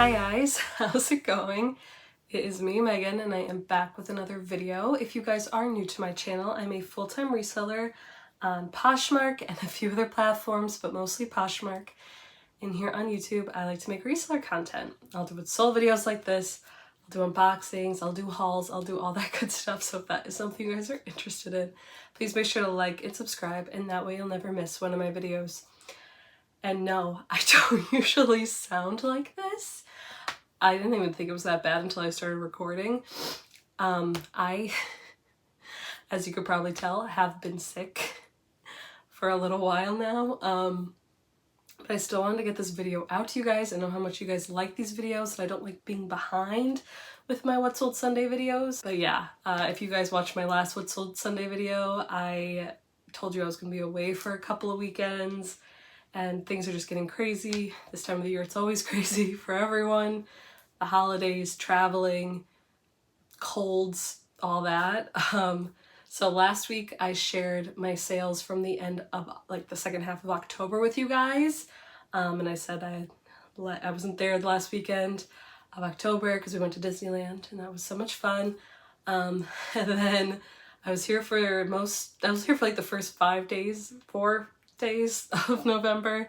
Hi guys, how's it going? It is me, Megan, and I am back with another video. If you guys are new to my channel, I'm a full-time reseller on Poshmark and a few other platforms, but mostly Poshmark. And here on YouTube, I like to make reseller content. I'll do sold videos like this, I'll do unboxings, I'll do hauls, I'll do all that good stuff. So if that is something you guys are interested in, please make sure to like and subscribe, and that way you'll never miss one of my videos. And no, I don't usually sound like this. I didn't even think it was that bad until I started recording. I, as you could probably tell, have been sick for a little while now. But I still wanted to get this video out to you guys. I know how much you guys like these videos, and I don't like being behind with my What Sold Sunday videos. But yeah, if you guys watched my last What Sold Sunday video, I told you I was going to be away for a couple of weekends, and things are just getting crazy. This time of the year, it's always crazy for everyone. The holidays, traveling, colds, all that. So last week I shared my sales from the end of like the second half of October with you guys. And I said I wasn't there the last weekend of October because we went to Disneyland, and that was so much fun. And then I was here for like the first 4 days of November.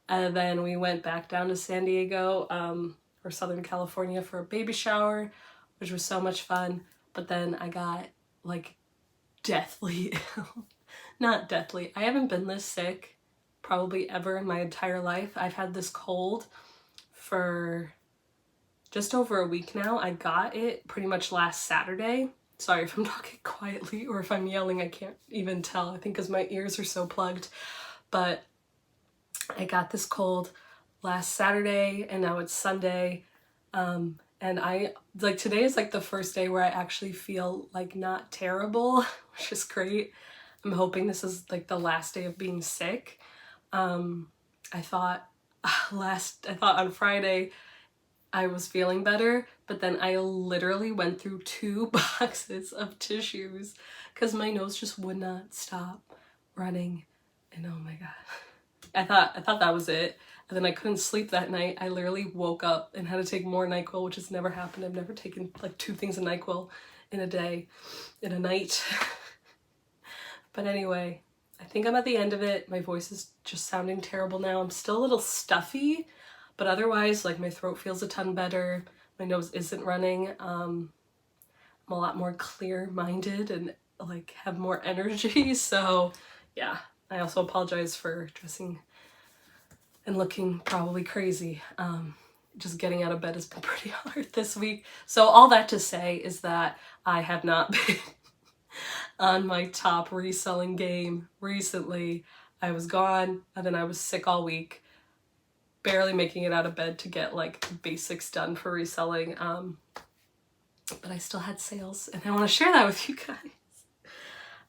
And then we went back down to San Diego, or Southern California, for a baby shower, which was so much fun. But then I got like deathly ill. Not deathly. I haven't been this sick probably ever in my entire life. I've had this cold for just over a week now. I got it pretty much last Saturday. Sorry if I'm talking quietly or if I'm yelling, I can't even tell. I think because my ears are so plugged. But I got this cold last Saturday, and now it's Sunday. And I like today is like the first day where I actually feel like not terrible, which is great. I'm hoping this is like the last day of being sick. I thought on Friday I was feeling better, but then I literally went through 2 boxes of tissues because my nose just would not stop running. And oh my god. I thought that was it, and then I couldn't sleep that night. I literally woke up and had to take more NyQuil, which has never happened. I've never taken like 2 things of NyQuil in a day, in a night. But anyway, I think I'm at the end of it. My voice is just sounding terrible now. I'm still a little stuffy, but otherwise, like, my throat feels a ton better. My nose isn't running. I'm a lot more clear-minded and like have more energy. So yeah. I also apologize for dressing and looking probably crazy. Just getting out of bed has been pretty hard this week. So all that to say is that I have not been on my top reselling game recently. I was gone, and then I was sick all week, barely making it out of bed to get like the basics done for reselling. But I still had sales, and I want to share that with you guys.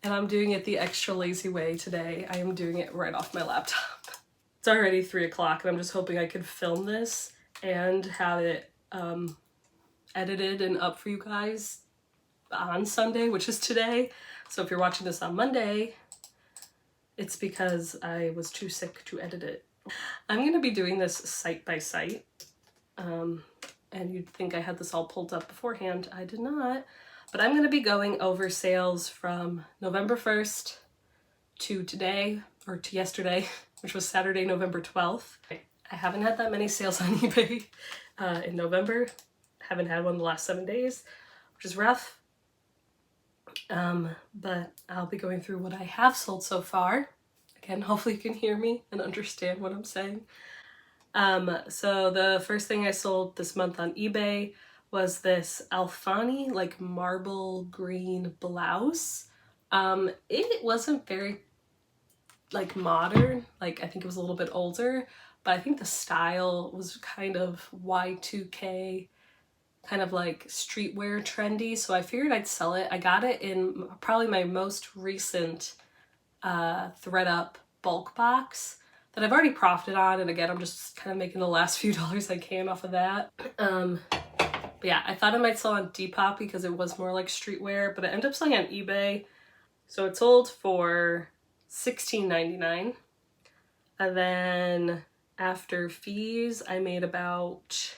And I'm doing it the extra lazy way today. I am doing it right off my laptop. It's already 3 o'clock, and I'm just hoping I could film this and have it edited and up for you guys on Sunday, which is today. So if you're watching this on Monday, it's because I was too sick to edit it. I'm going to be doing this site by site. And you'd think I had this all pulled up beforehand. I did not. But I'm going to be going over sales from November 1st to today, or to yesterday, which was Saturday, November 12th. I haven't had that many sales on eBay in November. Haven't had one the last 7 days, which is rough. But I'll be going through what I have sold so far. Again, hopefully you can hear me and understand what I'm saying. So the first thing I sold this month on eBay was this Alfani like marble green blouse. It wasn't very like modern, like I think it was a little bit older, but I think the style was kind of Y2K, kind of like streetwear trendy, so I figured I'd sell it. I got it in probably my most recent THREDUP bulk box that I've already profited on, and again I'm just kind of making the last few dollars I can off of that. But yeah, I thought I might sell on Deopop because it was more like streetwear, but it ended up selling on eBay. So it sold for $16.99. And then after fees, I made about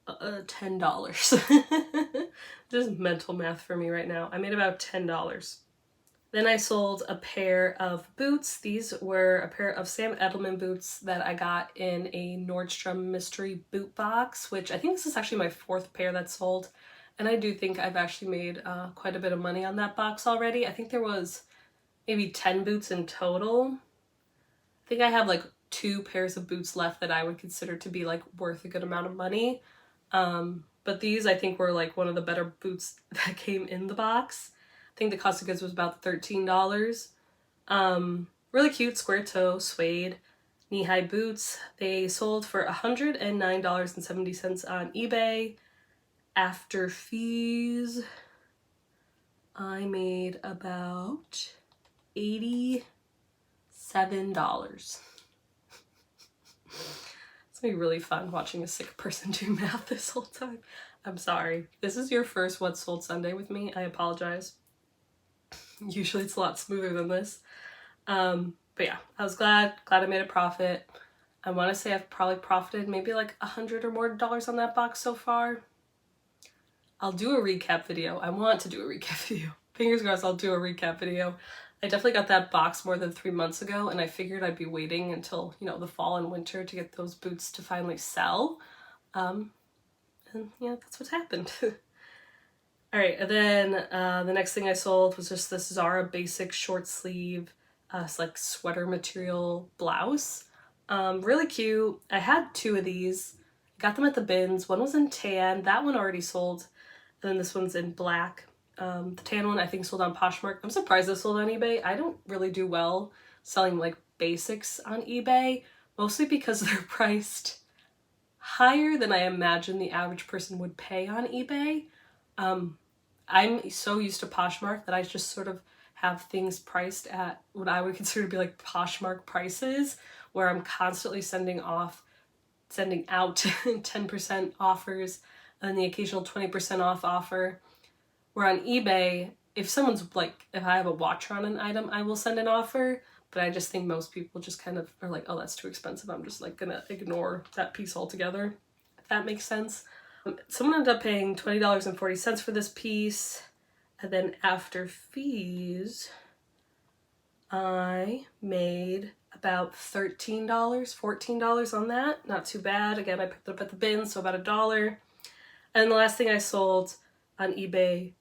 $10. Just mental math for me right now. I made about $10. Then I sold a pair of boots. These were a pair of Sam Edelman boots that I got in a Nordstrom mystery boot box, which I think this is actually my 4th pair that's sold. And I do think I've actually made quite a bit of money on that box already. I think there was maybe 10 boots in total. I think I have like 2 pairs of boots left that I would consider to be like worth a good amount of money. But these I think were like one of the better boots that came in the box. I think the cost of goods was about $13. Really cute square toe suede knee-high boots. They sold for $109.70 on eBay. After fees, I made about $87. It's gonna be really fun watching a sick person do math this whole time. I'm sorry. This is your first What Sold Sunday with me. I apologize. Usually it's a lot smoother than this. But yeah, I was glad I made a profit. I want to say I've probably profited maybe like $100 or more on that box so far. I'll do a recap video. I want to do a recap video. Fingers crossed I'll do a recap video. I definitely got that box more than 3 months ago, and I figured I'd be waiting until, you know, the fall and winter to get those boots to finally sell. And yeah, that's what's happened. All right, and then the next thing I sold was just this Zara basic short sleeve, like sweater material blouse. Really cute. I had 2 of these. Got them at the bins. One was in tan. That one already sold. And then this one's in black. The tan one I think sold on Poshmark. I'm surprised it sold on eBay. I don't really do well selling like basics on eBay, mostly because they're priced higher than I imagine the average person would pay on eBay. I'm so used to Poshmark that I just sort of have things priced at what I would consider to be like Poshmark prices, where I'm constantly sending out 10% offers and the occasional 20% off offer. Where on eBay, if I have a watch on an item, I will send an offer, but I just think most people just kind of are like, oh, that's too expensive. I'm just like gonna ignore that piece altogether, if that makes sense. Someone ended up paying $20.40 for this piece, and then after fees, I made about $13, $14 on that. Not too bad. Again, I picked it up at the bin, so about $1. And the last thing I sold on eBay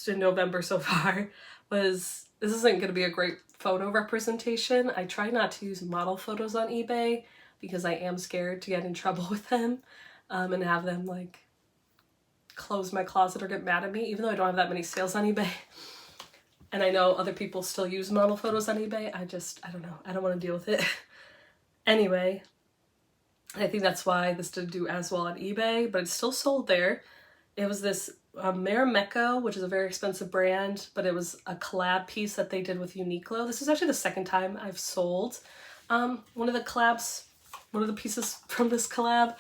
in November so far was, this isn't going to be a great photo representation. I try not to use model photos on eBay because I am scared to get in trouble with them and have them like close my closet or get mad at me, even though I don't have that many sales on eBay. And I know other people still use model photos on eBay. I don't know. I don't want to deal with it. Anyway, I think that's why this didn't do as well on eBay, but it's still sold there. It was this Marimekko, which is a very expensive brand, but it was a collab piece that they did with Uniqlo. This is actually the second time I've sold one of the pieces from this collab.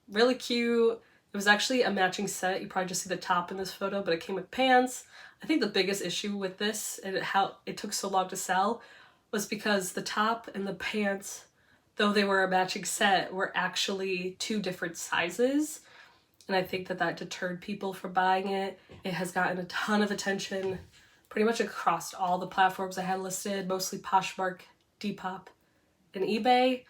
Really cute. It was actually a matching set. You probably just see the top in this photo, but it came with pants. I think the biggest issue with this and how it took so long to sell was because the top and the pants, though they were a matching set, were actually 2 different sizes. And I think that deterred people from buying it. It has gotten a ton of attention pretty much across all the platforms I had listed, mostly Poshmark, Depop, and eBay.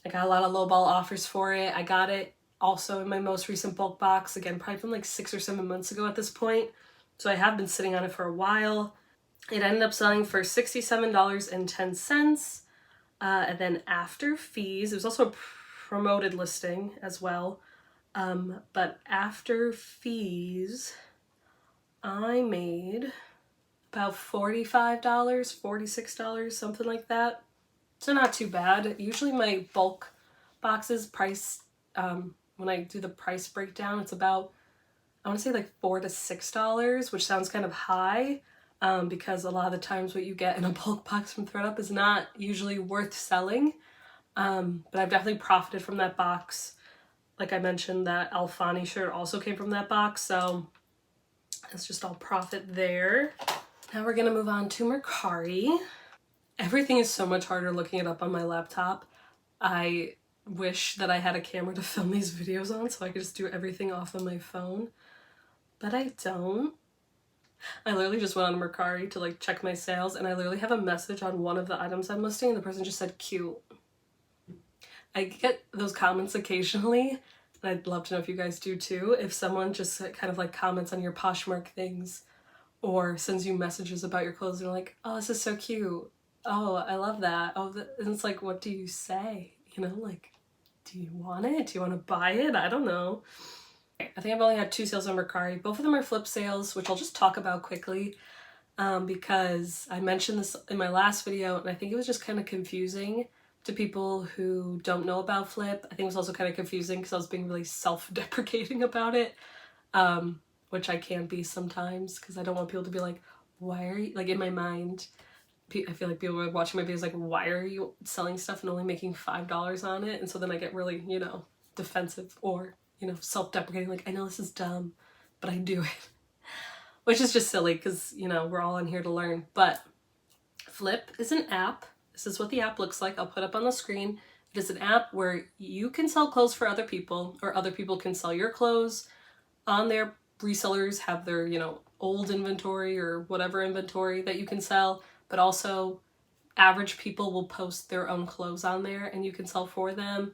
I got a lot of lowball offers for it. I got it also in my most recent bulk box, again, probably from like 6 or 7 months ago at this point. So I have been sitting on it for a while. It ended up selling for $67.10. And then after fees, it was also a promoted listing as well. But after fees, I made about $45, $46, something like that. So not too bad. Usually my bulk boxes price, when I do the price breakdown, it's about, I want to say like $4 to $6, which sounds kind of high, because a lot of the times what you get in a bulk box from THREDUP is not usually worth selling. But I've definitely profited from that box. Like I mentioned, that Alfani shirt also came from that box, so it's just all profit there. Now we're gonna move on to Mercari. Everything is so much harder looking it up on my laptop. I wish that I had a camera to film these videos on so I could just do everything off of my phone, but I don't. I literally just went on Mercari to like check my sales, and I literally have a message on one of the items I'm listing and the person just said cute. I get those comments occasionally, and I'd love to know if you guys do too. If someone just kind of like comments on your Poshmark things or sends you messages about your clothes and they're like, oh, this is so cute. Oh, I love that. Oh, and it's like, what do you say? You know, like, do you want it? Do you want to buy it? I don't know. I think I've only had 2 sales on Mercari. Both of them are flip sales, which I'll just talk about quickly because I mentioned this in my last video, and I think it was just kind of confusing to people who don't know about flip. I think it was also kind of confusing because I was being really self-deprecating about it, which I can be sometimes because I don't want people to be like, why are you, like in my mind, I feel like people are watching my videos like, why are you selling stuff and only making $5 on it? And so then I get really, you know, defensive or, you know, self-deprecating, like, I know this is dumb, but I do it. Which is just silly because, you know, we're all in here to learn. But Flip is an app. This is what the app looks like. I'll put up on the screen. It is an app where you can sell clothes for other people, or other people can sell your clothes on their resellers, have their, you know, old inventory or whatever inventory that you can sell, but also average people will post their own clothes on there and you can sell for them.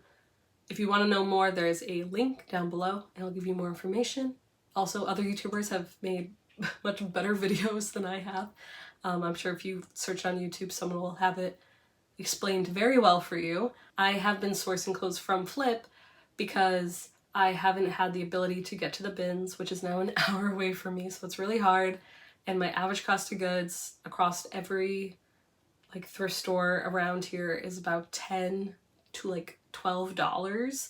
If you want to know more, there's a link down below and I'll give you more information. Also, other YouTubers have made much better videos than I have. I'm sure if you search on YouTube, someone will have it explained very well for you. I have been sourcing clothes from Flip because I haven't had the ability to get to the bins, which is now an hour away from me, so it's really hard. And my average cost of goods across every like thrift store around here is about $10 to like $12.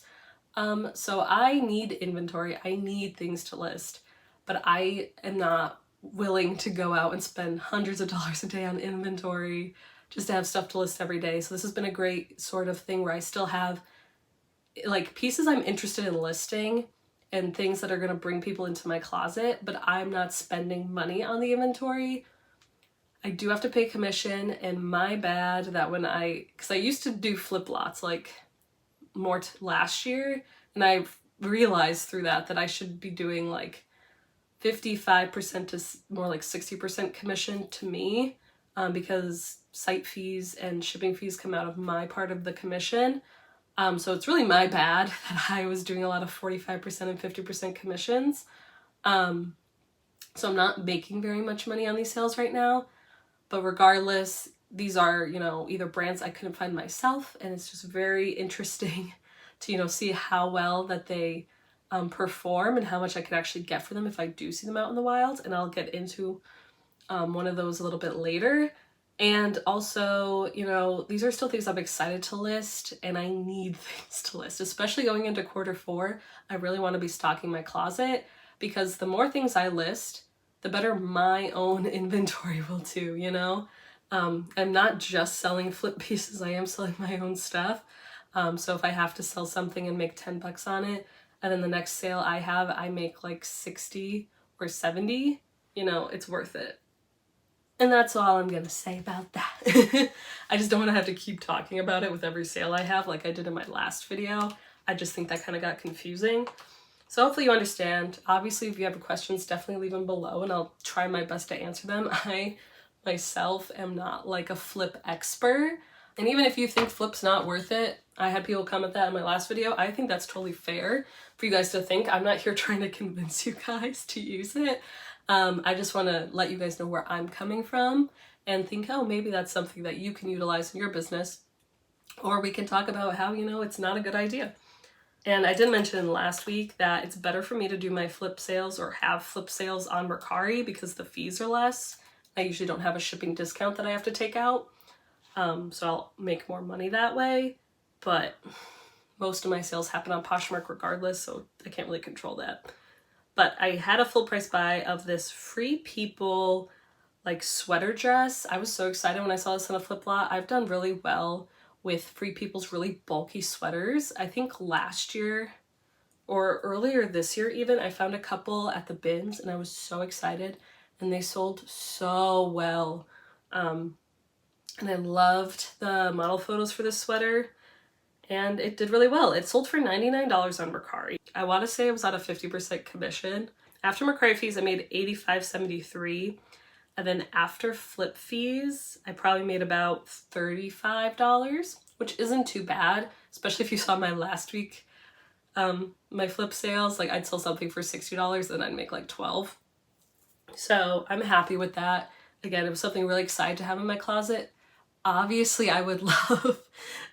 So I need inventory, I need things to list, but I am not willing to go out and spend hundreds of dollars a day on inventory just to have stuff to list every day. So this has been a great sort of thing where I still have like pieces I'm interested in listing and things that are going to bring people into my closet, but I'm not spending money on the inventory. I do have to pay commission, and my bad that when because I used to do flip lots like more last year, and I realized through that I should be doing like 55% to more like 60% commission to me, because site fees and shipping fees come out of my part of the commission. So it's really my bad that I was doing a lot of 45% and 50% commissions. So I'm not making very much money on these sales right now, but regardless, these are, you know, either brands I couldn't find myself, and it's just very interesting to, you know, see how well that they perform and how much I could actually get for them if I do see them out in the wild. And I'll get into one of those a little bit later. And also, you know, these are still things I'm excited to list, and I need things to list, especially going into Q4. I really want to be stocking my closet because the more things I list, the better my own inventory will do, you know? I'm not just selling flip pieces, I am selling my own stuff. So if I have to sell something and make 10 bucks on it, and then the next sale I have, I make like 60 or 70, you know, it's worth it. And that's all I'm gonna say about that. I just don't want to have to keep talking about it with every sale I have like I did in my last video. I just think that kind of got confusing. So hopefully you understand. Obviously, if you have questions, definitely leave them below and I'll try my best to answer them. I myself am not like a flip expert. And even if you think flip's not worth it, I had people comment that in my last video. I think that's totally fair for you guys to think. I'm not here trying to convince you guys to use it. I just want to let you guys know where I'm coming from and think, oh, maybe that's something that you can utilize in your business. Or we can talk about how, you know, it's not a good idea. And I did mention last week that it's better for me to do my flip sales or have flip sales on Mercari because the fees are less. I usually don't have a shipping discount that I have to take out. So I'll make more money that way. But most of my sales happen on Poshmark regardless, so I can't really control that. But I had a full price buy of this Free People like sweater dress. I was so excited when I saw this on a flip lot. I've done really well with Free People's really bulky sweaters. I think last year or earlier this year even, I found a couple at the bins and I was so excited and they sold so well. And I loved the model photos for this sweater. and it did really well. It sold for $99 on Mercari. I want to say it was on a 50% commission. After Mercari fees, I made $85.73. And then after flip fees, I probably made about $35, which isn't too bad, especially if you saw my last week, my flip sales. Like, I'd sell something for $60 and I'd make like 12. So I'm happy with that. Again, it was something really exciting to have in my closet. Obviously, I would love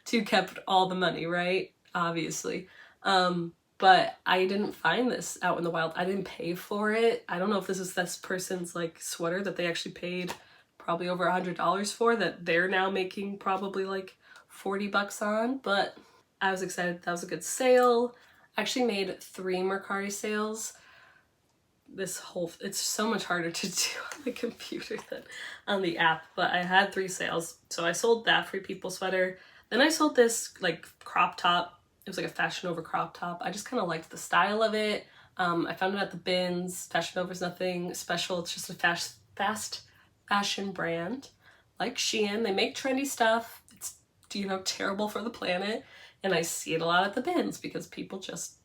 to kept all the money, right? Obviously. But I didn't find this out in the wild. I didn't pay for it. I don't know if this is this person's like sweater that they actually paid probably over $100 for, that they're now making probably like 40 bucks on, but I was excited. That was a good sale. I actually made 3 Mercari sales. It's so much harder to do on the computer than on the app, but I had 3 sales. So I sold that Free People sweater. Then I sold this like crop top. It was like a Fashion Nova crop top. I just kind of liked the style of it. I found it at the bins. Fashion Nova's nothing special. It's just a fast fashion brand like Shein. They make trendy stuff. It's, you know, terrible for the planet. And I see it a lot at the bins because people just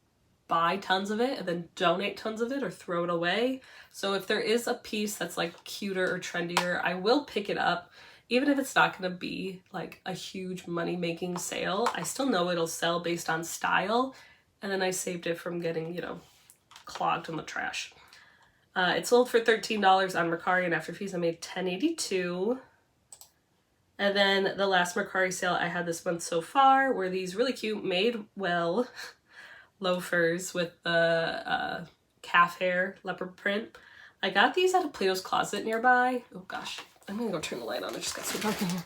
buy tons of it and then donate tons of it or throw it away. So if there is a piece that's like cuter or trendier, I will pick it up. Even if it's not going to be like a huge money-making sale, I still know it'll sell based on style. And then I saved it from getting, you know, clogged in the trash. It sold for $13 on Mercari, and after fees I made $10.82. And then the last Mercari sale I had this month so far were these really cute Madewell loafers with the calf hair leopard print. I got these at a Plato's Closet nearby. Oh gosh, I'm gonna go turn the light on. It just got so dark in here.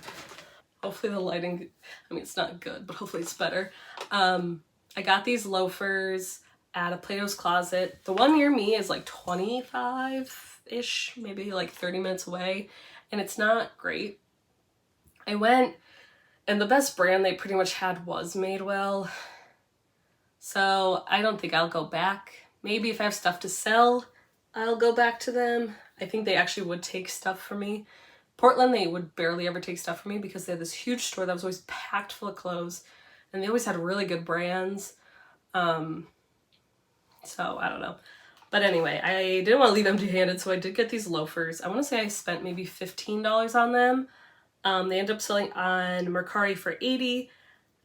Hopefully the lighting, I mean, it's not good, but hopefully it's better. I got these loafers at a Plato's Closet. The one near me is like 25-ish, maybe like 30 minutes away, and it's not great. I went, and the best brand they pretty much had was Madewell. So I don't think I'll go back. Maybe if I have stuff to sell, I'll go back to them. I think they actually would take stuff for me. Portland, they would barely ever take stuff from me because they had this huge store that was always packed full of clothes, and they always had really good brands. So I don't know. But anyway, I didn't want to leave empty-handed, so I did get these loafers. I want to say I spent maybe $15 on them. They ended up selling on Mercari for $80,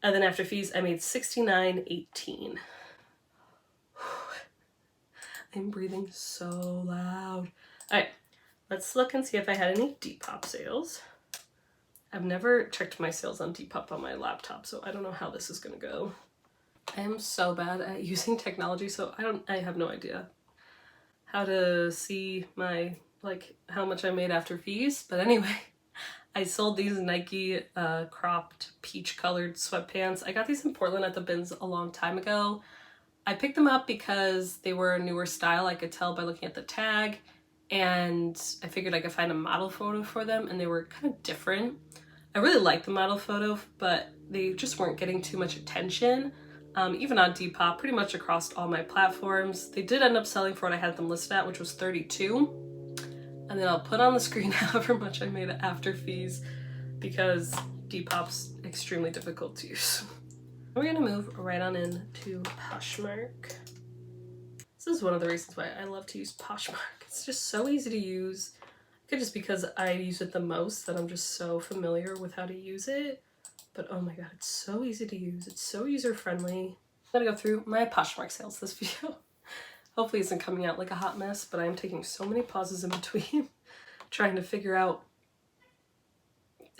and then after fees, I made $69.18. I'm breathing so loud. All right, let's look and see if I had any Depop sales. I've never checked my sales on Depop on my laptop, so I don't know how this is gonna go. I am so bad at using technology, so I have no idea how to see my, like, how much I made after fees. But anyway, I sold these Nike cropped peach colored sweatpants. I got these in Portland at the bins a long time ago. I picked them up because they were a newer style. I could tell by looking at the tag, and I figured I could find a model photo for them, and they were kind of different. I really liked the model photo, but they just weren't getting too much attention. Even on Depop, pretty much across all my platforms. They did end up selling for what I had them listed at, which was $32. And then I'll put on the screen however much I made after fees because Depop's extremely difficult to use. We're gonna move right on into Poshmark. This is one of the reasons why I love to use Poshmark. It's just so easy to use. It could just because I use it the most that I'm just so familiar with how to use it. But oh my god, it's so easy to use. It's so user-friendly. I'm gonna go through my Poshmark sales this video. Hopefully it isn't coming out like a hot mess, but I'm taking so many pauses in between trying to figure out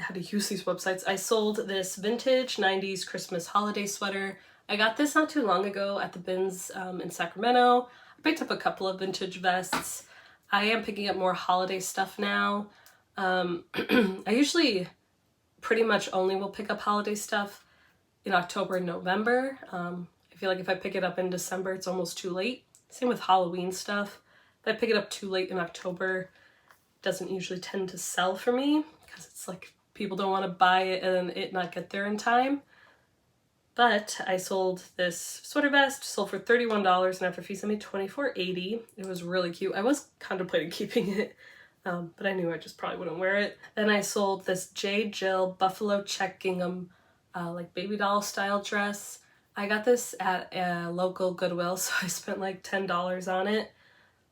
how to use these websites. I sold this vintage 90s Christmas holiday sweater. I got this not too long ago at the bins in Sacramento. I picked up a couple of vintage vests. I am picking up more holiday stuff now. I usually pretty much only will pick up holiday stuff in October and November. I feel like if I pick it up in December, it's almost too late. Same with Halloween stuff. If I pick it up too late in October, it doesn't usually tend to sell for me because it's like people don't want to buy it and then it not get there in time. But I sold this sweater vest, sold for $31, and after fees I made $24.80. It was really cute. I was contemplating keeping it, but I knew I just probably wouldn't wear it. Then I sold this J. Jill Buffalo Check Gingham like baby doll style dress. I got this at a local Goodwill, so I spent like $10 on it.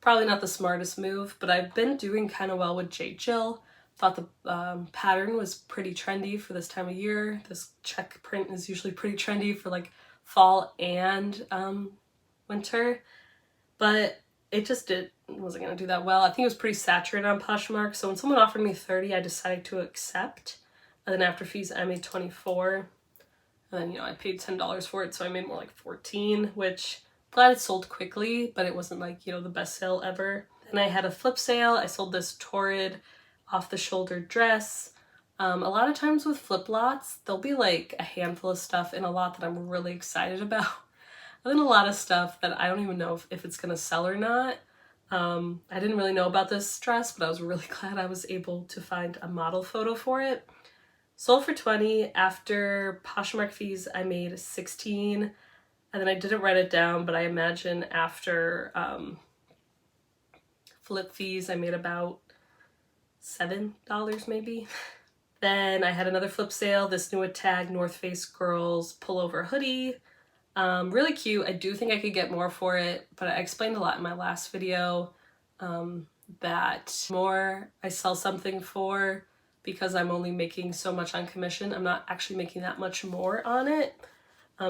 Probably not the smartest move, but I've been doing kind of well with J. Jill. Thought the pattern was pretty trendy for this time of year. This check print is usually pretty trendy for like fall and winter, but it just wasn't gonna do that well. I think it was pretty saturated on Poshmark, so when someone offered me 30, I decided to accept. And then after fees, I made 24. And then, you know, I paid $10 for it, so I made more like 14, which glad it sold quickly, but it wasn't like, you know, the best sale ever. Then I had a flip sale. I sold this torrid off-the-shoulder dress. A lot of times with flip lots, there'll be like a handful of stuff in a lot that I'm really excited about. And then a lot of stuff that I don't even know if it's gonna sell or not. I didn't really know about this dress, but I was really glad I was able to find a model photo for it. Sold for 20. After Poshmark fees, I made 16. And then I didn't write it down, but I imagine after flip fees, I made about $7 maybe. Then I had another flip sale, this new tag North Face Girls pullover hoodie. Really cute. I do think I could get more for it, but I explained a lot in my last video that more I sell something for, because I'm only making so much on commission, I'm not actually making that much more on it.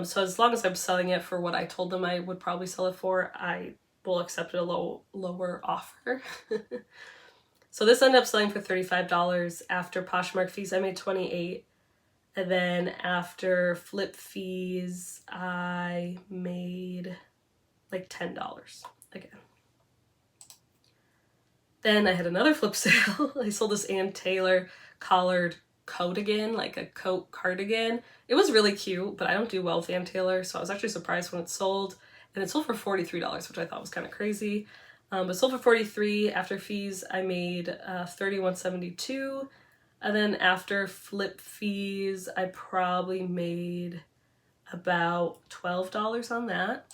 So as long as I'm selling it for what I told them I would probably sell it for, I will accept a lower offer. So this ended up selling for $35. After Poshmark fees, I made 28. And then after flip fees, I made like $10 again. Then I had another flip sale. I sold this Ann Taylor collared coat again, like a coat cardigan. It was really cute, but I don't do well with Ann Taylor, so I was actually surprised when it sold. And it sold for $43, which I thought was kind of crazy. But sold for $43. After fees, I made $31.72. And then after flip fees, I probably made about $12 on that.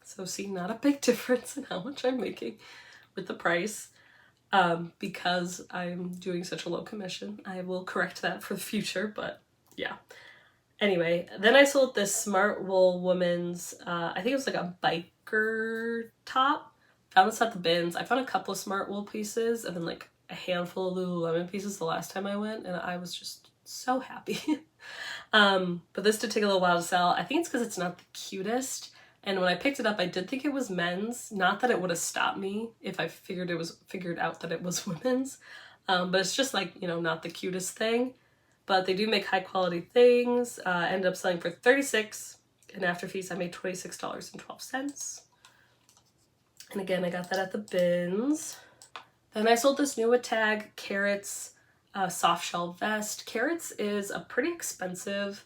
So see, not a big difference in how much I'm making with the price, because I'm doing such a low commission. I will correct that for the future, but yeah. Anyway, then I sold this Smart Wool woman's, I think it was like a biker top. Found this at the bins. I found a couple of Smart Wool pieces and then like a handful of Lululemon pieces the last time I went, and I was just so happy. But this did take a little while to sell. I think it's because it's not the cutest. And when I picked it up, I did think it was men's. Not that it would have stopped me if I figured out that it was women's. But it's just like, you know, not the cutest thing. But they do make high quality things. Ended up selling for $36. And after fees, I made $26.12. And again, I got that at the bins. Then I sold this new tag, Carrots soft shell vest. Carrots is a pretty expensive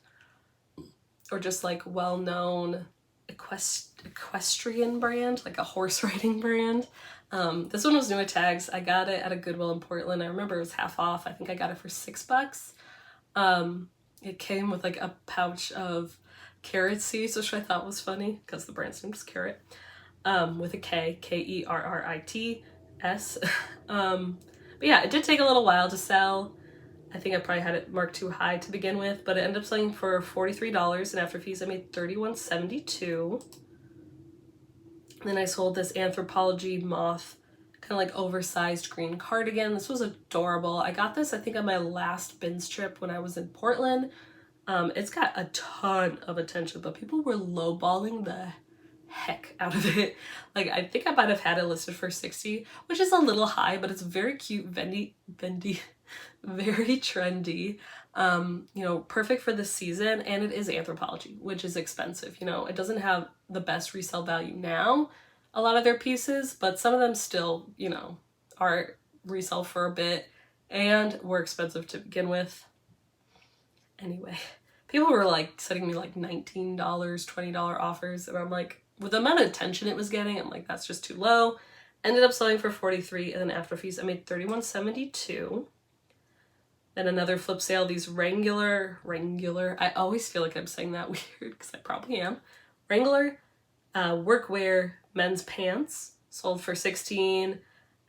or just like well-known equestrian brand, like a horse riding brand. This one was new at tags. I got it at a Goodwill in Portland. I remember it was half off. I think I got it for $6. It came with like a pouch of carrot seeds, which I thought was funny because the brand's name is Carrot, with a K, K-E-R-R-I-T-S. But yeah, it did take a little while to sell. I think I probably had it marked too high to begin with, but it ended up selling for $43, and after fees I made $31.72. Then I sold this Anthropology moth, kind of like oversized green cardigan. This was adorable. I got this, I think, on my last bins trip when I was in Portland. It's got a ton of attention, but people were lowballing the heck out of it. Like, I think I might have had it listed for $60, which is a little high, but it's very cute, bendy, very trendy. You know, perfect for the season, and it is Anthropology, which is expensive. You know, it doesn't have the best resale value now, a lot of their pieces, but some of them still, you know, are resell for a bit and were expensive to begin with. Anyway, people were like sending me like $19, $20 offers, and I'm like, with the amount of attention it was getting, I'm like, that's just too low. Ended up selling for $43, and then after fees I made $31.72. Then another flip sale, these Wrangler, I always feel like I'm saying that weird because I probably am. Wrangler workwear men's pants, sold for $16.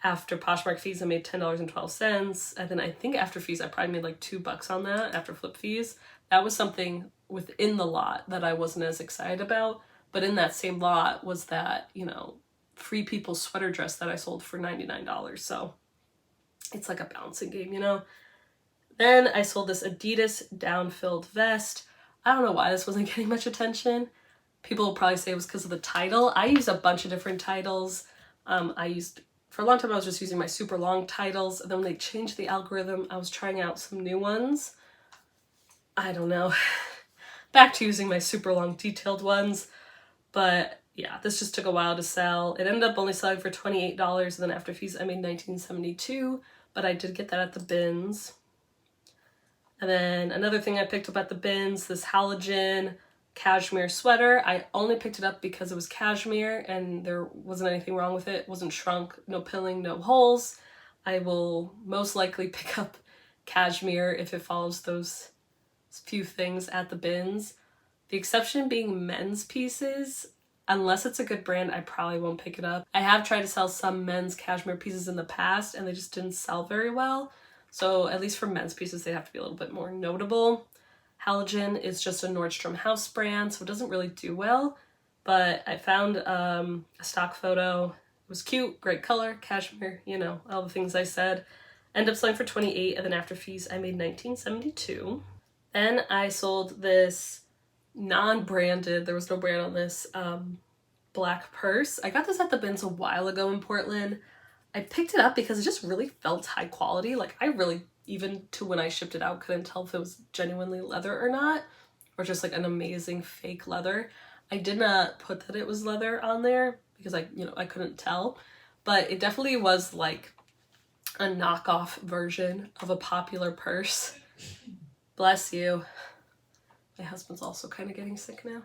After Poshmark fees, I made $10.12. And then I think after fees, I probably made like $2 on that after flip fees. That was something within the lot that I wasn't as excited about. But in that same lot was that, you know, Free People sweater dress that I sold for $99. So it's like a balancing game, you know? Then I sold this Adidas down-filled vest. I don't know why this wasn't getting much attention. People will probably say it was because of the title. I used a bunch of different titles. For a long time I was just using my super long titles, and then when they changed the algorithm, I was trying out some new ones. I don't know. Back to using my super long detailed ones. But yeah, this just took a while to sell. It ended up only selling for $28, and then after fees I made $19.72, but I did get that at the bins. And then another thing I picked up at the bins, this halogen cashmere sweater. I only picked it up because it was cashmere and there wasn't anything wrong with it. It wasn't shrunk, no pilling, no holes. I will most likely pick up cashmere if it follows those few things at the bins. The exception being men's pieces. Unless it's a good brand, I probably won't pick it up. I have tried to sell some men's cashmere pieces in the past and they just didn't sell very well. So at least for men's pieces, they have to be a little bit more notable. Halogen is just a Nordstrom house brand, so it doesn't really do well. But I found a stock photo. It was cute, great color, cashmere, you know, all the things I said. Ended up selling for $28, and then after fees, I made $19.72. Then I sold this non-branded, there was no brand on this, black purse. I got this at the bins a while ago in Portland. I picked it up because it just really felt high quality. Like I really, even to when I shipped it out, couldn't tell if it was genuinely leather or not, or just like an amazing fake leather. I did not put that it was leather on there because I couldn't tell, but it definitely was like a knockoff version of a popular purse. Bless you. My husband's also kind of getting sick now.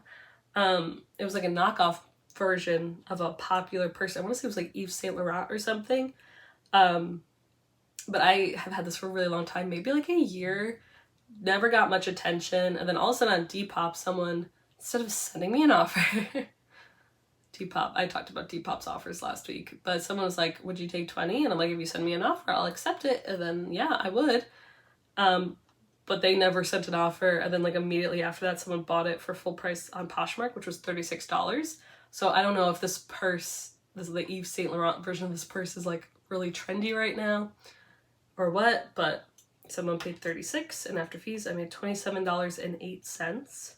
It was like a knockoff version of a popular purse. I want to say it was like Yves Saint Laurent or something. But I have had this for a really long time, maybe like a year, never got much attention. And then all of a sudden on Depop, someone, instead of sending me an offer, Depop, I talked about Depop's offers last week, but someone was like, would you take 20? And I'm like, if you send me an offer, I'll accept it. And then, yeah, I would. But they never sent an offer. And then like immediately after that, someone bought it for full price on Poshmark, which was $36. So I don't know if this purse, this is the Yves Saint Laurent version of this purse, is like really trendy right now or what, but someone paid $36, and after fees I made $27.08.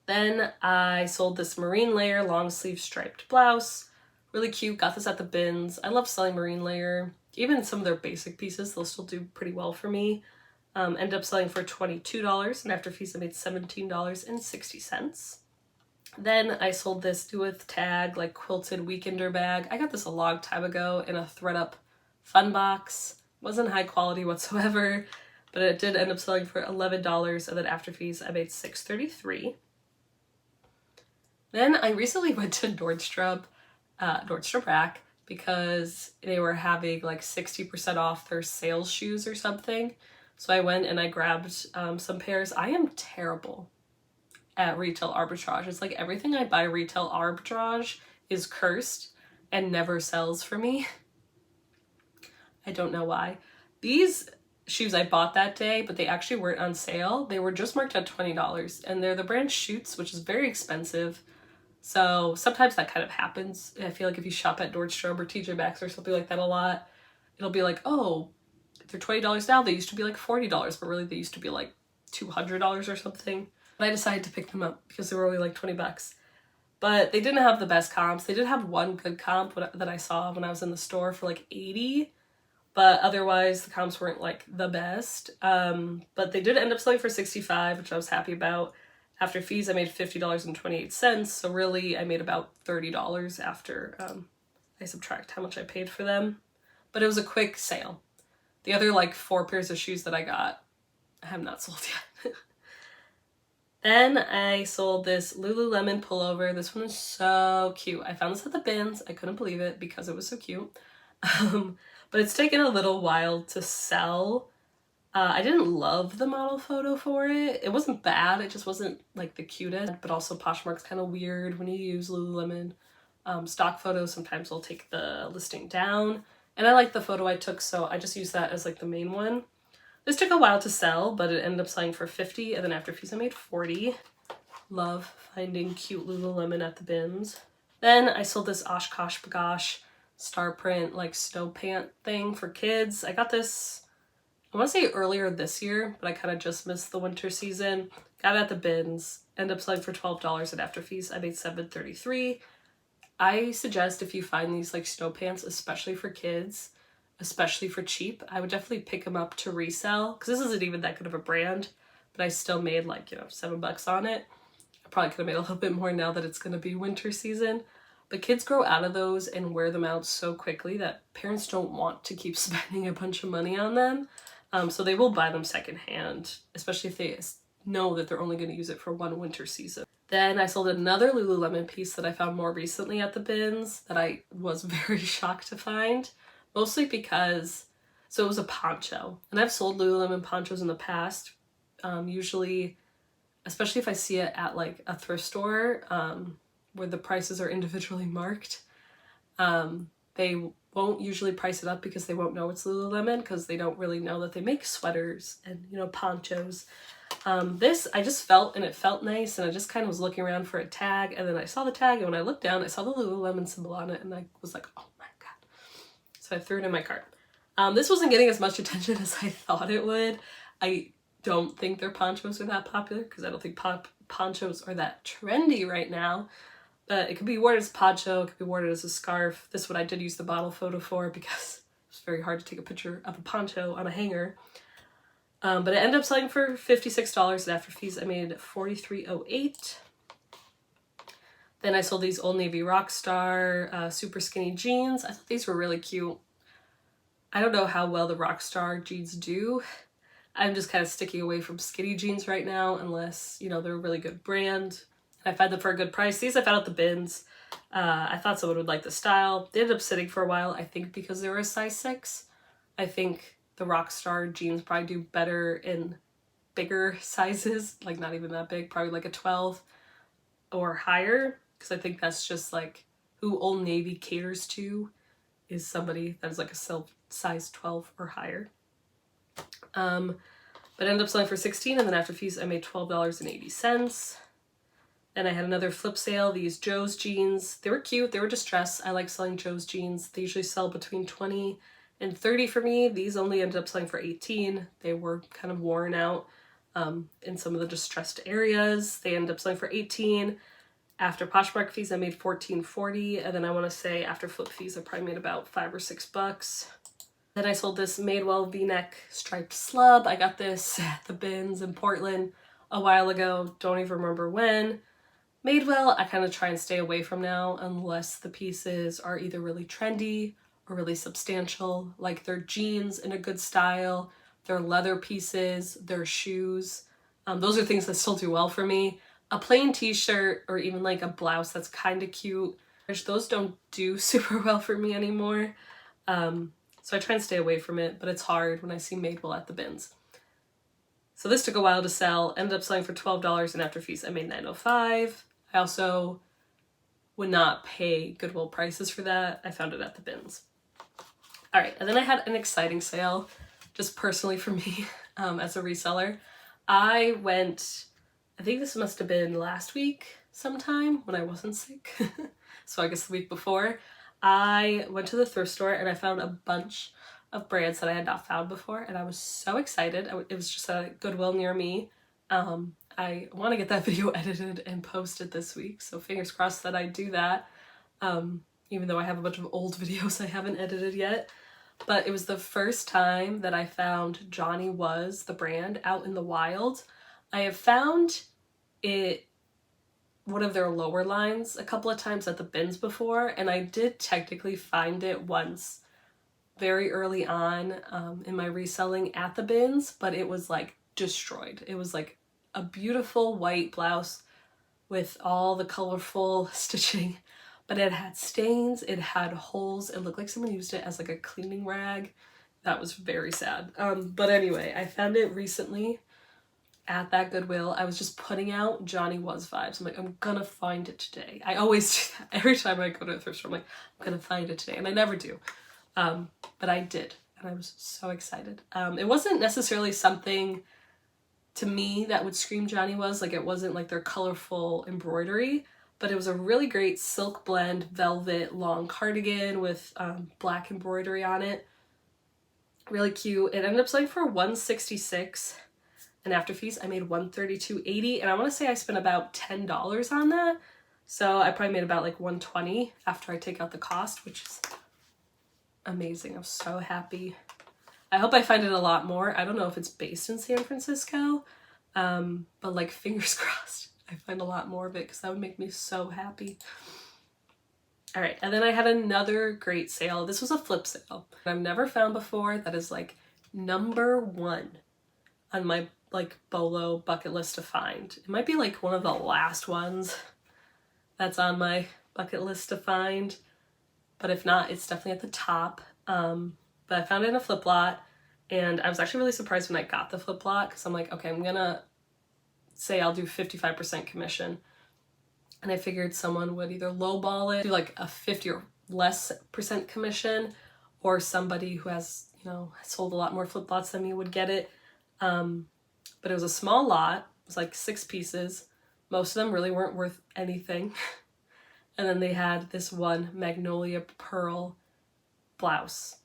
Then I sold this marine layer long sleeve striped blouse. Really cute, got this at the bins. I love selling marine layer. Even some of their basic pieces, they'll still do pretty well for me. Ended up selling for $22, and after fees I made $17.60. Then I sold this do with tag, like quilted weekender bag. I got this a long time ago in a THREDUP fun box. Wasn't high quality whatsoever, but it did end up selling for $11, and then after fees I made $6.33. Then I recently went to Nordstrom Rack because they were having like 60% off their sales shoes or something. So I went and I grabbed some pairs. I am terrible at retail arbitrage. It's like everything I buy retail arbitrage is cursed and never sells for me. I don't know why. These shoes I bought that day, but they actually weren't on sale. They were just marked at $20, and they're the brand Schutz, which is very expensive. So sometimes that kind of happens. I feel like if you shop at Nordstrom or TJ Maxx or something like that a lot, it'll be like, oh, they're $20 now. They used to be like $40, but really they used to be like $200 or something. But I decided to pick them up because they were only like $20. But they didn't have the best comps. They did have one good comp that I saw when I was in the store for like 80, but otherwise the comps weren't like the best. But they did end up selling for 65, which I was happy about. After fees, I made $50.28. So really I made about $30 after I subtract how much I paid for them. But it was a quick sale. The other like 4 pairs of shoes that I got, I have not sold yet. Then I sold this Lululemon pullover. This one is so cute. I found this at the bins. I couldn't believe it because it was so cute. But it's taken a little while to sell. I didn't love the model photo for it. It wasn't bad. It just wasn't like the cutest. But also Poshmark's kind of weird when you use Lululemon stock photos. Sometimes they'll take the listing down. And I like the photo I took, so I just used that as like the main one. This took a while to sell, but it ended up selling for 50, and then after fees I made 40. Love finding cute Lululemon at the bins. Then I sold this Oshkosh Bagosh star print like snow pant thing for kids. I got this, I want to say earlier this year, but I kind of just missed the winter season. Got it at the bins, ended up selling for $12, and after fees I made $7.33. I suggest if you find these like snow pants, especially for kids, especially for cheap, I would definitely pick them up to resell, because this isn't even that good of a brand, but I still made like, you know, $7 on it. I probably could have made a little bit more now that it's going to be winter season. But kids grow out of those and wear them out so quickly that parents don't want to keep spending a bunch of money on them. So they will buy them secondhand, especially if they know that they're only going to use it for one winter season. Then I sold another Lululemon piece that I found more recently at the bins that I was very shocked to find. Mostly because, so it was a poncho. And I've sold Lululemon ponchos in the past, usually, especially if I see it at like a thrift store, where the prices are individually marked. They won't usually price it up because they won't know it's Lululemon, because they don't really know that they make sweaters and, you know, ponchos. This I just felt, and it felt nice, and I just kind of was looking around for a tag, and then I saw the tag, and when I looked down I saw the Lululemon symbol on it, and I was like, oh my god. So I threw it in my cart. This wasn't getting as much attention as I thought it would. I don't think their ponchos are that popular, because I don't think ponchos are that trendy right now. But it could be worn as a poncho, it could be worn as a scarf. This one I did use the bottle photo for because it's very hard to take a picture of a poncho on a hanger. But it ended up selling for $56, and after fees I made $43.08. Then I sold these Old Navy Rockstar super skinny jeans. I thought these were really cute. I don't know how well the Rockstar jeans do. I'm just kind of sticking away from skinny jeans right now, unless, you know, they're a really good brand. I find them for a good price. These I found at the bins. I thought someone would like the style. They ended up sitting for a while, I think because they were a size 6. I think the Rockstar jeans probably do better in bigger sizes, like not even that big, probably like a 12 or higher, because I think that's just like who Old Navy caters to, is somebody that is like a size 12 or higher. But ended up selling for $16, and then after fees I made $12.80. Then I had another flip sale, these Joe's jeans. They were cute, they were distressed. I like selling Joe's jeans. They usually sell between 20 and 30 for me. These only ended up selling for 18. They were kind of worn out in some of the distressed areas. They ended up selling for 18. After Poshmark fees, I made $14.40, and then I want to say after flip fees, I probably made about $5 or $6. Then I sold this Madewell V-neck striped slub. I got this at the bins in Portland a while ago. Don't even remember when. Madewell, I kind of try and stay away from now unless the pieces are either really trendy or really substantial, like their jeans in a good style, their leather pieces, their shoes. Those are things that still do well for me. A plain t-shirt or even like a blouse that's kind of cute, those don't do super well for me anymore. So I try and stay away from it, but it's hard when I see Madewell at the bins. So this took a while to sell, ended up selling for $12, and after fees I made $9.05. I also would not pay Goodwill prices for that. I found it at the bins. All right, and then I had an exciting sale, just personally for me as a reseller. I went, I think this must have been last week sometime when I wasn't sick. So I guess the week before. I went to the thrift store and I found a bunch of brands that I had not found before, and I was so excited. It was just a Goodwill near me. I want to get that video edited and posted this week, so fingers crossed that I do that, even though I have a bunch of old videos I haven't edited yet. But it was the first time that I found Johnny Was, the brand, out in the wild. I have found it, one of their lower lines, a couple of times at the bins before, and I did technically find it once very early on in my reselling at the bins, but it was like destroyed. It was like a beautiful white blouse with all the colorful stitching, but it had stains, it had holes, it looked like someone used it as like a cleaning rag. That was very sad. But anyway, I found it recently at that Goodwill. I was just putting out Johnny Was vibes. I'm like, I'm gonna find it today. I always do that. Every time I go to a thrift store, I'm like, I'm gonna find it today, and I never do. but I did, and I was so excited. It wasn't necessarily something to me that would scream Johnny Was, like it wasn't like their colorful embroidery, but it was a really great silk blend velvet long cardigan with black embroidery on it. Really cute. It ended up selling for $166, and after fees I made $132.80, and I want to say I spent about $10 on that, so I probably made about like $120 after I take out the cost, which is amazing. I'm so happy. I hope I find it a lot more. I don't know if it's based in San Francisco, but like fingers crossed I find a lot more of it, because that would make me so happy. All right, and then I had another great sale. This was a flip sale I've never found before that is like #1 on my like Bolo bucket list to find. It might be like one of the last ones that's on my bucket list to find, but if not, it's definitely at the top. But I found it in a flip lot, and I was actually really surprised when I got the flip lot, because I'm like, okay, I'm gonna say I'll do 55% commission. And I figured someone would either lowball it, do like a 50 or less % commission, or somebody who has, you know, sold a lot more flip lots than me would get it. But it was a small lot. It was like 6 pieces. Most of them really weren't worth anything. And then they had this one magnolia pearl blouse,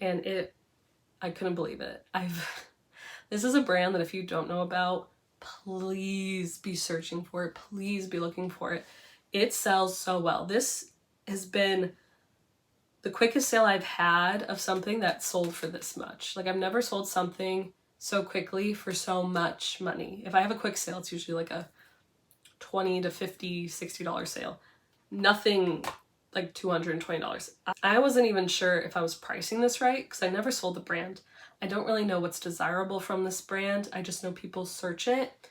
and I couldn't believe it. This is a brand that if you don't know about, please be searching for it. Please be looking for it. It sells so well. This has been the quickest sale I've had of something that sold for this much. Like I've never sold something so quickly for so much money. If I have a quick sale, it's usually like a $20 to $50, $60 sale. Nothing like $220. I wasn't even sure if I was pricing this right, because I never sold the brand. I don't really know what's desirable from this brand. I just know people search it,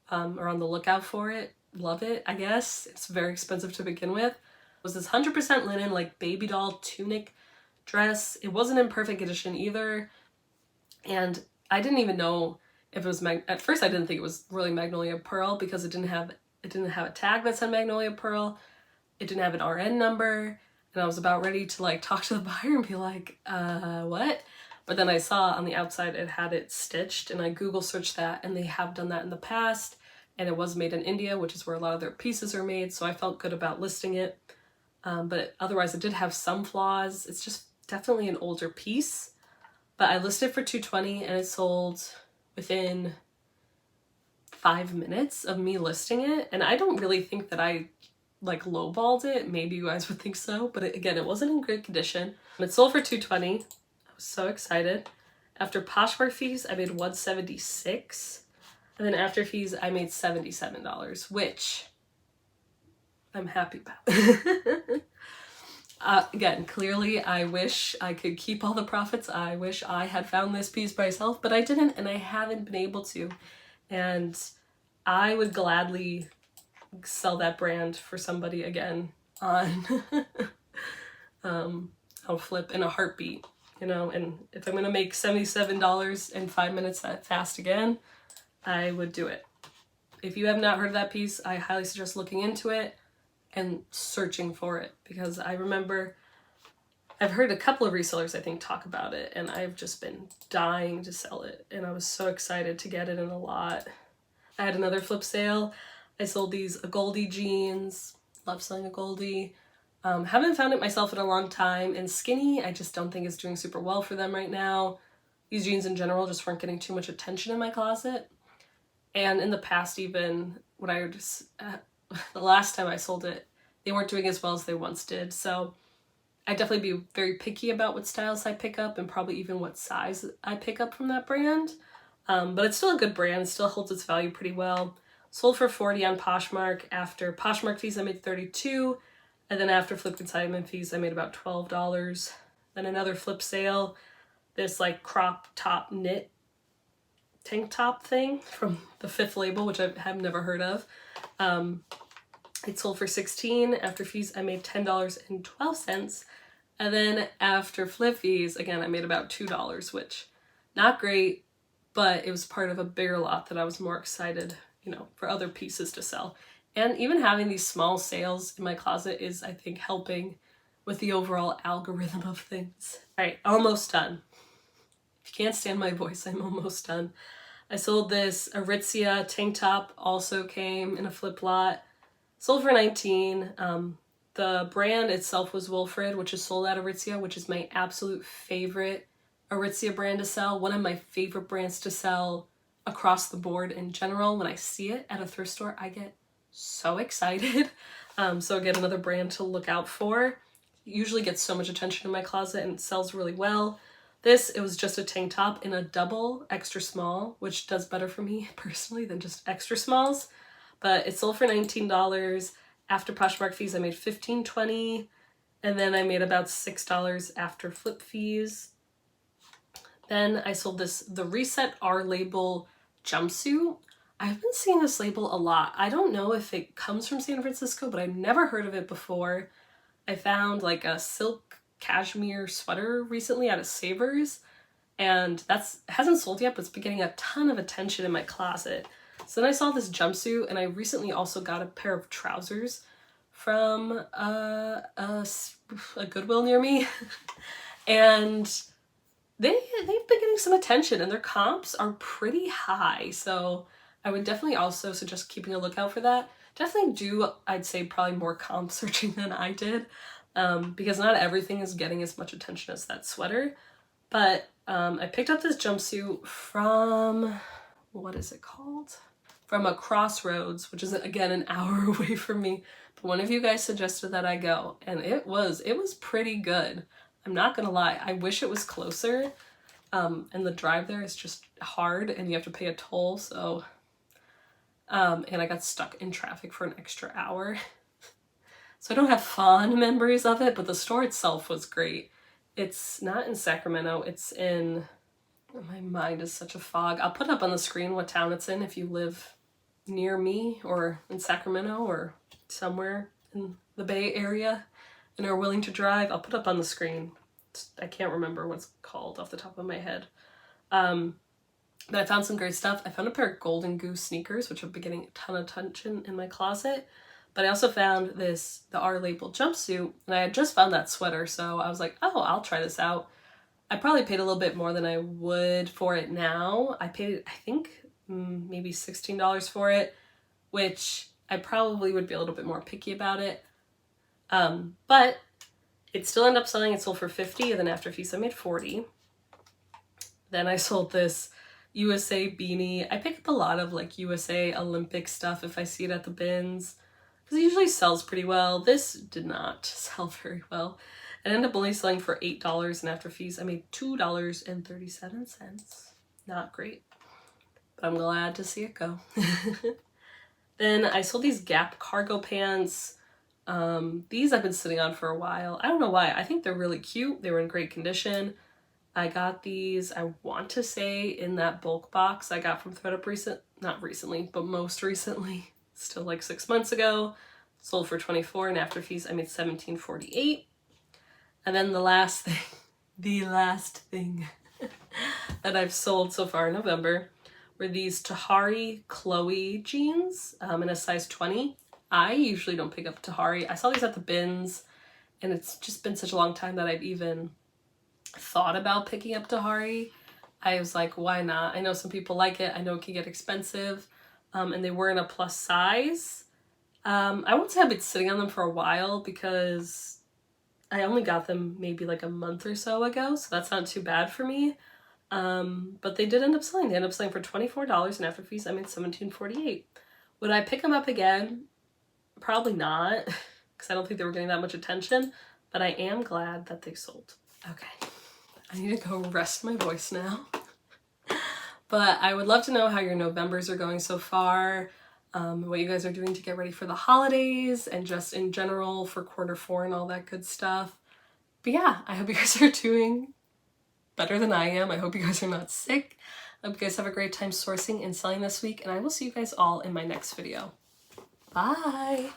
are on the lookout for it, love it, I guess. It's very expensive to begin with. It was this 100% linen like baby doll tunic dress. It wasn't in perfect condition either, and I didn't even know if it was at first I didn't think it was really magnolia pearl, because it didn't have a tag that said magnolia pearl. It didn't have an RN number, and I was about ready to like talk to the buyer and be like, what? But then I saw on the outside it had it stitched, and I Google searched that, and they have done that in the past, and it was made in India, which is where a lot of their pieces are made, so I felt good about listing it. But otherwise it did have some flaws. It's just definitely an older piece, but I listed it for $220, and it sold within 5 minutes of me listing it. And I don't really think that I like lowballed it. Maybe you guys would think so, but again, it wasn't in great condition. It sold for $220. I was so excited. After Poshmark fees, I made $176, and then after fees, I made $77, which I'm happy about. Again, clearly, I wish I could keep all the profits. I wish I had found this piece myself, but I didn't, and I haven't been able to. And I would gladly sell that brand for somebody again on I'll flip in a heartbeat, you know. And if I'm gonna make $77 in 5 minutes that fast again, I would do it. If you have not heard of that piece, I highly suggest looking into it and searching for it, because I remember I've heard a couple of resellers I think talk about it, and I've just been dying to sell it, and I was so excited to get it in a lot. I had another flip sale. I sold these Goldie jeans. Love selling a Goldie. Haven't found it myself in a long time, and skinny I just don't think is doing super well for them right now. These jeans in general just weren't getting too much attention in my closet, and in the past, even when I just the last time I sold it, they weren't doing as well as they once did. So I definitely be very picky about what styles I pick up, and probably even what size I pick up from that brand. But it's still a good brand. It still holds its value pretty well. Sold for $40 on Poshmark. After Poshmark fees, I made $32, and then after flip consignment fees, I made about $12. Then another flip sale, this like crop top knit tank top thing from the Fifth Label, which I have never heard of. It sold for $16. After fees, I made $10.12. And then after flip fees, again, I made about $2, which not great, but it was part of a bigger lot that I was more excited, you know, for other pieces to sell. And even having these small sales in my closet is, I think, helping with the overall algorithm of things. All right, almost done. If you can't stand my voice, I'm almost done. I sold this Aritzia tank top, also came in a flip lot. Sold for $19. The brand itself was Wilfred, which is sold at Aritzia, which is my absolute favorite Aritzia brand to sell. One of my favorite brands to sell across the board in general. When I see it at a thrift store, I get so excited. So again, another brand to look out for. It usually gets so much attention in my closet and it sells really well. This, it was just a tank top in a double extra small, which does better for me personally than just extra smalls. But it sold for $19. After Poshmark fees, I made $15.20, and then I made about $6 after flip fees. Then I sold the Reset R label jumpsuit. I've been seeing this label a lot. I don't know if it comes from San Francisco, but I've never heard of it before. I found like a silk cashmere sweater recently at a Savers, and hasn't sold yet, but it's been getting a ton of attention in my closet. So then I saw this jumpsuit, and I recently also got a pair of trousers from a Goodwill near me. And they've been getting some attention, and their comps are pretty high. So I would definitely also suggest keeping a lookout for that. Definitely do, I'd say, probably more comp searching than I did, because not everything is getting as much attention as that sweater. But I picked up this jumpsuit from, what is it called? From a Crossroads, which is again an hour away from me. But one of you guys suggested that I go, and it was pretty good. I'm not gonna lie, I wish it was closer. And the drive there is just hard and you have to pay a toll, so and I got stuck in traffic for an extra hour. So I don't have fond memories of it, but the store itself was great. It's not in Sacramento, it's in, my mind is such a fog. I'll put up on the screen what town it's in if you live near me or in Sacramento or somewhere in the Bay Area and are willing to drive. I'll put up on the screen. I can't remember what it's called off the top of my head. But I found some great stuff. I found a pair of Golden Goose sneakers, which have been getting a ton of attention in my closet. But I also found the R label jumpsuit, and I had just found that sweater, so I was like, oh, I'll try this out. I probably paid a little bit more than I would for it now. I paid, I think, maybe $16 for it, which I probably would be a little bit more picky about it. But it still ended up selling. It sold for $50, and then after fees I made $40. Then I sold this USA beanie. I pick up a lot of like USA Olympic stuff if I see it at the bins, because it usually sells pretty well. This did not sell very well. It ended up only selling for $8, and after fees I made $2.37. Not great, but I'm glad to see it go. Then I sold these Gap cargo pants. These I've been sitting on for a while. I don't know why. I think they're really cute. They were in great condition. I got these, I want to say, in that bulk box I got from THREDUP not recently, but most recently, still like 6 months ago. Sold for $24, and after fees I made $17.48. And then the last thing that I've sold so far in November were these Tahari Chloe jeans in a size 20. I usually don't pick up Tahari. I saw these at the bins, and it's just been such a long time that I've even thought about picking up Tahari. I was like, why not? I know some people like it. I know it can get expensive, and they were in a plus size. I won't say I've been sitting on them for a while because I only got them maybe like a month or so ago, so that's not too bad for me. But they did end up selling. They ended up selling for $24, and after fees I made $17.48. Would I pick them up again? Probably not, because I don't think they were getting that much attention, but I am glad that they sold. Okay, I need to go rest my voice now. But I would love to know how your Novembers are going so far, what you guys are doing to get ready for the holidays, and just in general for Q4 and all that good stuff. But yeah, I hope you guys are doing better than I am. I hope you guys are not sick. I hope you guys have a great time sourcing and selling this week, and I will see you guys all in my next video. Bye!